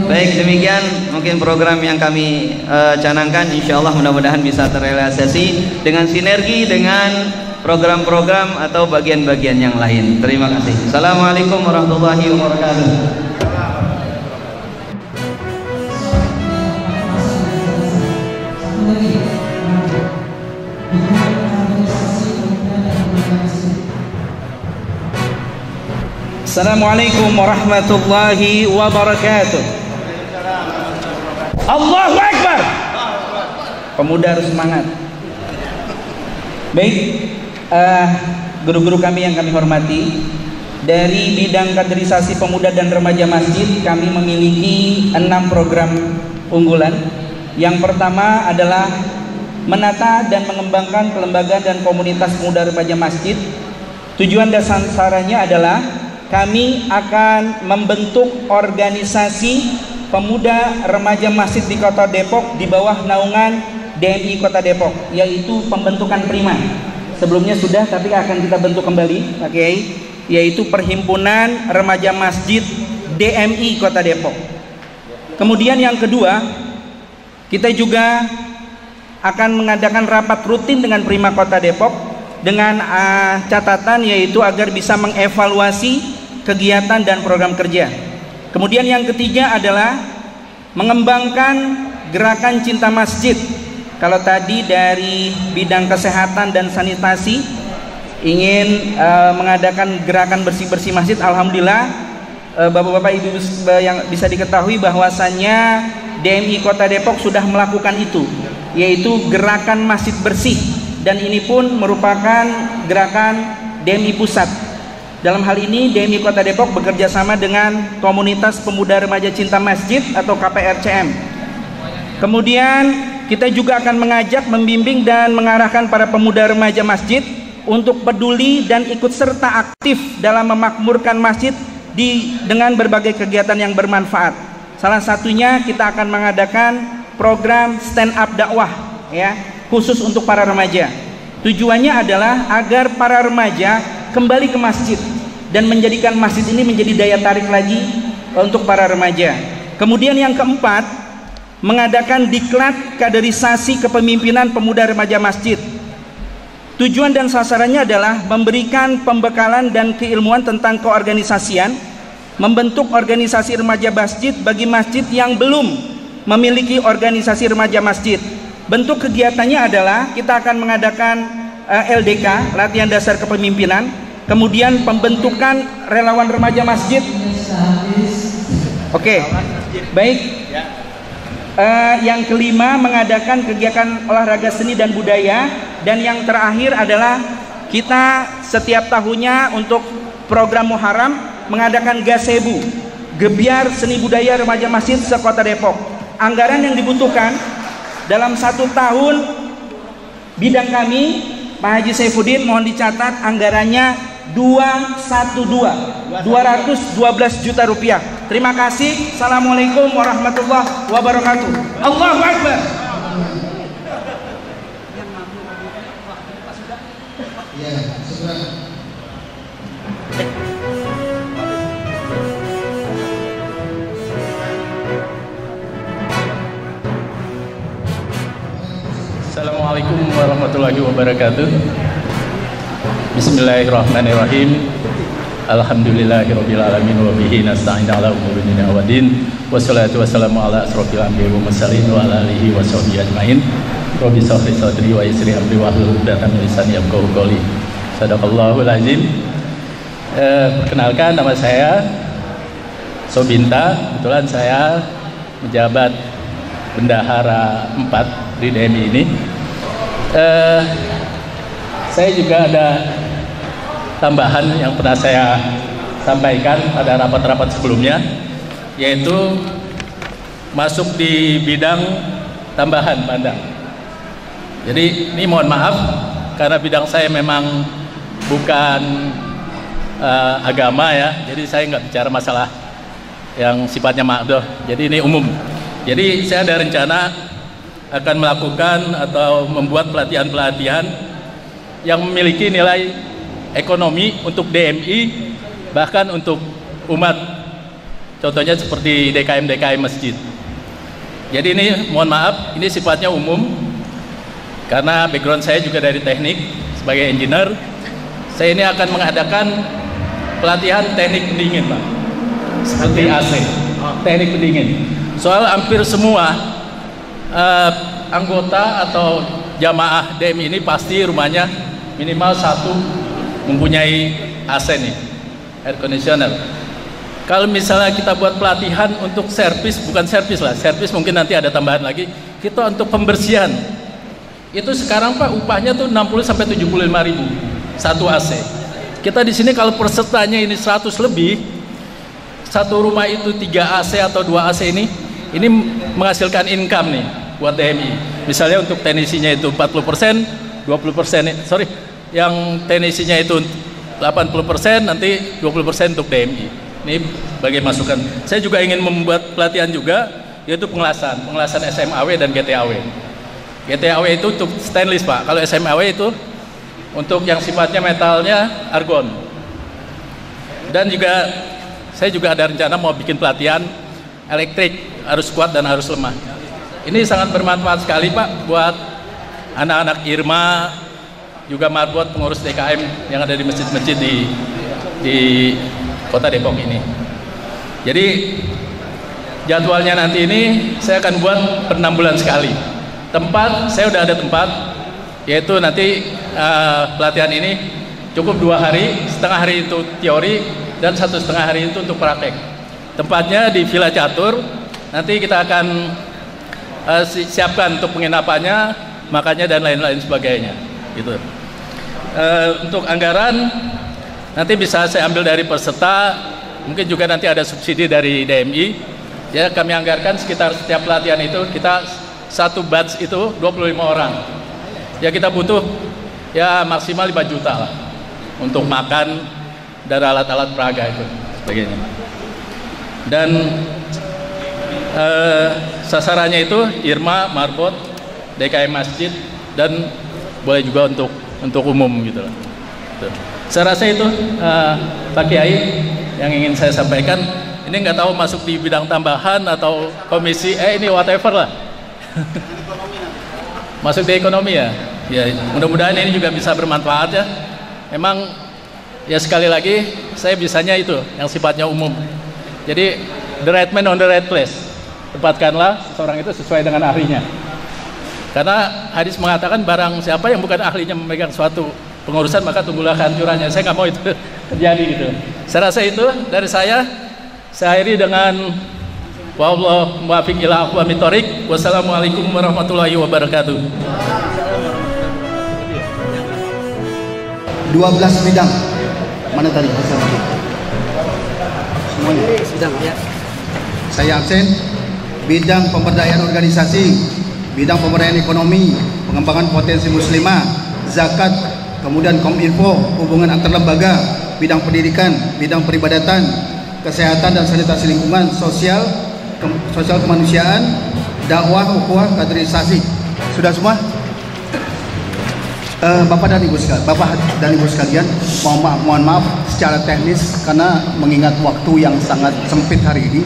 S4: baik, demikian mungkin program yang kami canangkan. Insya Allah mudah-mudahan bisa terrealisasi dengan sinergi dengan program-program atau bagian-bagian yang lain. Terima kasih. Assalamualaikum warahmatullahi wabarakatuh.
S12: Assalamualaikum warahmatullahi wabarakatuh. Allahu Akbar. Pemuda harus semangat. Baik, guru-guru kami yang kami hormati, dari bidang kaderisasi pemuda dan remaja masjid kami memiliki 6 program unggulan. Yang pertama adalah menata dan mengembangkan kelembagaan dan komunitas pemuda remaja masjid. Tujuan dan sasarannya adalah kami akan membentuk organisasi pemuda remaja masjid di Kota Depok di bawah naungan DMI Kota Depok, yaitu pembentukan prima. Sebelumnya sudah, tapi akan kita bentuk kembali, Pak Kiai, yaitu Perhimpunan Remaja Masjid DMI Kota Depok. Kemudian yang kedua, kita juga akan mengadakan rapat rutin dengan Prima Kota Depok dengan catatan yaitu agar bisa mengevaluasi kegiatan dan program kerja. Kemudian yang ketiga adalah mengembangkan gerakan cinta masjid. Kalau tadi dari bidang kesehatan dan sanitasi ingin mengadakan gerakan bersih-bersih masjid, alhamdulillah Bapak-bapak Ibu yang bisa diketahui bahwasannya DMI Kota Depok sudah melakukan itu, yaitu gerakan masjid bersih, dan ini pun merupakan gerakan DMI pusat. Dalam hal ini DMI Kota Depok bekerja sama dengan Komunitas Pemuda Remaja Cinta Masjid atau KPRCM. Kemudian kita juga akan mengajak, membimbing dan mengarahkan para pemuda remaja masjid untuk peduli dan ikut serta aktif dalam memakmurkan masjid dengan berbagai kegiatan yang bermanfaat. Salah satunya kita akan mengadakan program stand up dakwah ya, khusus untuk para remaja. Tujuannya adalah agar para remaja kembali ke masjid dan menjadikan masjid ini menjadi daya tarik lagi untuk para remaja. Kemudian yang keempat, mengadakan diklat kaderisasi kepemimpinan pemuda remaja masjid. Tujuan dan sasarannya adalah memberikan pembekalan dan keilmuan tentang keorganisasian, membentuk organisasi remaja masjid bagi masjid yang belum memiliki organisasi remaja masjid. Bentuk kegiatannya adalah kita akan mengadakan LDK, latihan dasar kepemimpinan, kemudian pembentukan relawan remaja masjid. Oke, baik. Yang kelima, mengadakan kegiatan olahraga seni dan budaya, dan yang terakhir adalah kita setiap tahunnya untuk program Muharram mengadakan Gasebu, Gebiar Seni Budaya Remaja Masjid se-Kota Depok. Anggaran yang dibutuhkan dalam 1 tahun bidang kami, Pak Haji Saifuddin, mohon dicatat anggarannya 212 juta rupiah. Terima kasih. Assalamualaikum warahmatullahi wabarakatuh. Allahu Akbar.
S13: Assalamualaikum warahmatullahi wabarakatuh. Bismillahirrahmanirrahim. Alhamdulillahirabbil alamin wa bihi nasta'in ala umuri dunya waddin. Wassalatu wassalamu ala asrofil anbiya'i wal mursalin wa ala alihi washabihi ajmain. Rabbi shrah li sadri wa yassir li amri wahlul 'uqdatam min lisani yafqahu qawli. Shadaqallahul azim. Perkenalkan, nama saya Sobinta. Kebetulan saya menjabat bendahara 4 di DMI ini. Saya juga ada tambahan yang pernah saya sampaikan pada rapat-rapat sebelumnya, yaitu masuk di bidang tambahan pandang. Jadi ini mohon maaf karena bidang saya memang bukan agama ya, jadi saya nggak bicara masalah yang sifatnya makdoh. Jadi ini umum. Jadi saya ada rencana akan melakukan atau membuat pelatihan-pelatihan yang memiliki nilai ekonomi untuk DMI, bahkan untuk umat. Contohnya seperti DKM masjid. Jadi ini mohon maaf, ini sifatnya umum karena background saya juga dari teknik sebagai engineer. Saya ini akan mengadakan pelatihan teknik pendingin, Pak, seperti AC, teknik pendingin. Soal hampir semua anggota atau jamaah DMI ini pasti rumahnya minimal 1 mempunyai AC nih, air conditioner. Kalau misalnya kita buat pelatihan untuk servis, bukan servis lah, servis mungkin nanti ada tambahan lagi, kita untuk pembersihan itu sekarang Pak upahnya tuh 60 sampai 75 ribu 1 AC. Kita di sini kalau pesertanya ini 100 lebih, satu rumah itu 3 AC atau 2 AC ini menghasilkan income nih buat DMI. Misalnya untuk teknisinya itu 40%, 20%, yang teknisinya itu 80%, nanti 20% untuk DMI. Ini sebagai masukan. Saya juga ingin membuat pelatihan juga, yaitu pengelasan SMAW dan GTAW. GTAW itu untuk stainless, Pak. Kalau SMAW itu untuk yang sifatnya metalnya argon. Dan juga saya juga ada rencana mau bikin pelatihan elektrik, harus kuat dan harus lemah. Ini sangat bermanfaat sekali, Pak, buat anak-anak Irma, juga marbot pengurus DKM yang ada di masjid-masjid di Kota Depok ini. Jadi jadwalnya nanti ini saya akan buat per 6 bulan sekali. Tempat, saya udah ada tempat, yaitu nanti pelatihan ini cukup 2 hari, setengah hari itu teori dan 1,5 hari itu untuk praktek. Tempatnya di Villa Catur, nanti kita akan siapkan untuk penginapannya, makannya dan lain-lain sebagainya. Gitu. Untuk anggaran nanti bisa saya ambil dari peserta, mungkin juga nanti ada subsidi dari DMI. Ya, kami anggarkan sekitar setiap pelatihan itu kita satu batch itu 25 orang. Ya, kita butuh ya maksimal 5 juta lah untuk makan dan alat-alat peraga itu sebagainya. Dan sasarannya itu Irma, Marbot, DKM Masjid, dan boleh juga untuk umum gitu lah. Saya rasa itu Pak Kiai yang ingin saya sampaikan. Ini nggak tahu masuk di bidang tambahan atau komisi ini whatever lah. Masuk di ekonomi ya. Ya, mudah-mudahan ini juga bisa bermanfaat ya. Memang ya sekali lagi saya bisanya itu yang sifatnya umum. Jadi the right man on the right place. Tempatkanlah seseorang itu sesuai dengan ahlinya. Karena hadis mengatakan barang siapa yang bukan ahlinya memegang suatu pengurusan maka tunggulah kehancurannya. Saya nggak mau itu terjadi gitu. Saya rasa itu dari saya. Saya akhiri dengan wallahu muwaffiq ila aqwamit thoriq. Wassalamualaikum warahmatullahi wabarakatuh.
S6: 12 bidang. Mana tadi Hasan? Semuanya bidang ya. Saya absen. Bidang pemberdayaan organisasi, bidang pemberdayaan ekonomi, pengembangan potensi muslimah, zakat, kemudian Kominfo, hubungan antar lembaga, bidang pendidikan, bidang peribadatan, kesehatan dan sanitasi lingkungan, sosial kemanusiaan, dakwah, ukhuwah, kaderisasi. Sudah semua? Bapak dan Ibu sekalian, mohon maaf secara teknis karena mengingat waktu yang sangat sempit hari ini.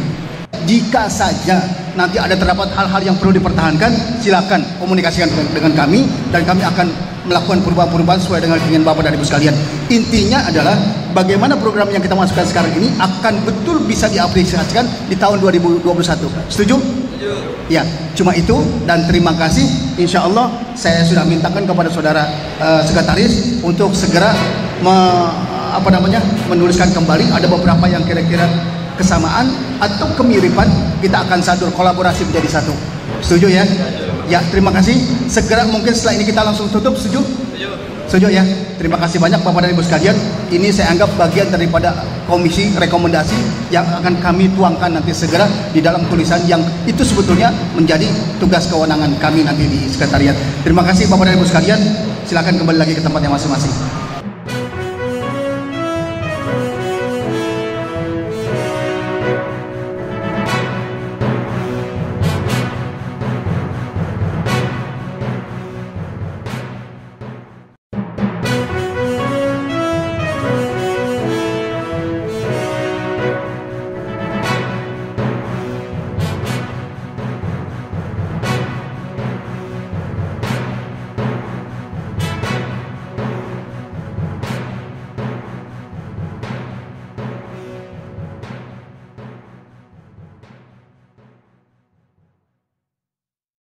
S6: Jika saja nanti ada terdapat hal-hal yang perlu dipertahankan, silakan komunikasikan dengan kami dan kami akan melakukan perubahan-perubahan sesuai dengan keinginan Bapak dan Ibu sekalian. Intinya adalah bagaimana program yang kita masukkan sekarang ini akan betul bisa diaplikasikan di tahun 2021. Setuju? Setuju. Ya, cuma itu dan terima kasih. Insya Allah saya sudah mintakan kepada saudara sekretaris untuk segera menuliskan kembali. Ada beberapa yang kira-kira kesamaan atau kemiripan, kita akan sadur kolaborasi menjadi satu. Setuju ya? Ya, terima kasih. Segera mungkin setelah ini kita langsung tutup. Setuju? Setuju ya? Terima kasih banyak Bapak dan Ibu sekalian. Ini saya anggap bagian daripada komisi rekomendasi yang akan kami tuangkan nanti segera di dalam tulisan yang itu sebetulnya menjadi tugas kewenangan kami nanti di sekretariat. Terima kasih Bapak dan Ibu sekalian. Silakan kembali lagi ke tempatnya masing-masing.